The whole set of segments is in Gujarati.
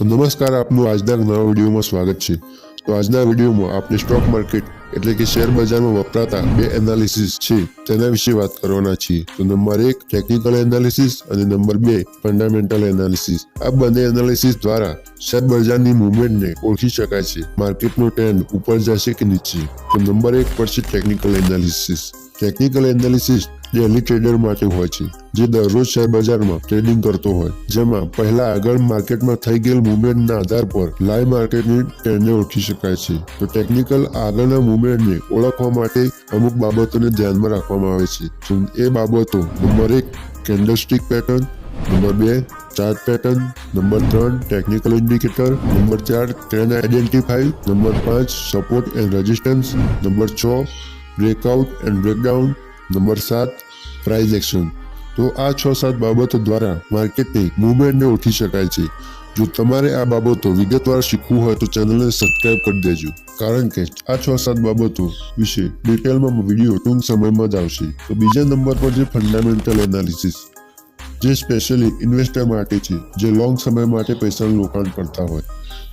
તો નમસ્કાર, આપનું આજના નવા વિડીયોમાં સ્વાગત છે। તો આજના વિડીયોમાં આપણે સ્ટોક માર્કેટ એટલે કે શેર બજારમાં વપરાતા બે એનાલિસિસ છે તેના વિશે વાત કરવાના છીએ। તો નંબર 1 ટેકનિકલ એનાલિસિસ અને નંબર 2 ફંડામેન્ટલ એનાલિસિસ। આ બંને એનાલિસિસ દ્વારા શેર બજારની મૂવમેન્ટને ઓળખી શકાય છે, માર્કેટનો ટ્રેન્ડ ઉપર જશે કે નીચે। તો નંબર 1 પર છે technical analysis. Technical analysis daily trader માટે હોય છે, જે દરરોજ શેર બજારમાં ટ્રેડિંગ કરતો હોય, જેમાં પહેલા આગળ માર્કેટમાં થઈ ગયેલ મૂવમેન્ટના આધાર પર લાઈવ માર્કેટની ટ્રેન્ડને ઓળખી શકાય છે। તો ટેકનિકલ આગળના મૂવમેન્ટને ઓળખવા માટે અમુક બાબતોને ધ્યાનમાં રાખવામાં આવે છે। તો એ બાબતો number 1 candlestick pattern, number 2 chart pattern, number 3 technical indicator, number 4 trend identify, number 5 support and resistance, number 6 breakout and breakdown, number 7 price action. તો આ 6-7 બાબતો દ્વારા માર્કેટની મૂવમેન્ટને ઓળખી શકાય છે। જો તમારે આ બાબતો વિગતવાર શીખવું હોય તો ચેનલને સબસ્ક્રાઇબ કરી દેજો, કારણ કે આ 6-7 બાબતો વિશે ડિટેલમાં વિડીયો ટૂંક સમયમાં જ આવશે। તો બીજા નંબર પર છે ફંડામેન્ટલ એનાલિસિસ, જે સ્પેશિયલી ઇન્વેસ્ટર માટે છે, જે લોંગ સમય માટે પૈસાનું રોકાણ કરતા હોય।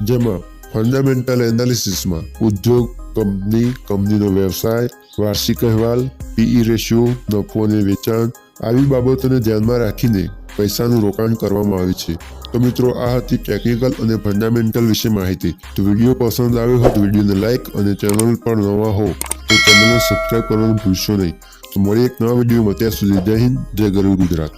જેમાં ફંડામેન્ટલ એનાલિસિસમાં ઉદ્યોગ, કંપનીનો વ્યવસાય, વાર્ષિક અહેવાલ, પીઈ રેશિયો, નફો અને વેચાણ આવી બાબતોને ધ્યાનમાં રાખીને પૈસાનું રોકાણ કરવામાં આવે છે। તો મિત્રો, આ હતી ટેકનિકલ અને ફંડામેન્ટલ વિશે માહિતી। તો વિડીયો પસંદ આવ્યો હોય તો વિડીયોને લાઇક અને ચેનલ પર નવા હો તો ચેનલને સબસ્ક્રાઇબ કરવાનું ભૂલશો નહીં। તો મળીએ એક નવા વિડીયોમાં, ત્યાં સુધી જય હિન્દ, જય ગરવી ગુજરાત।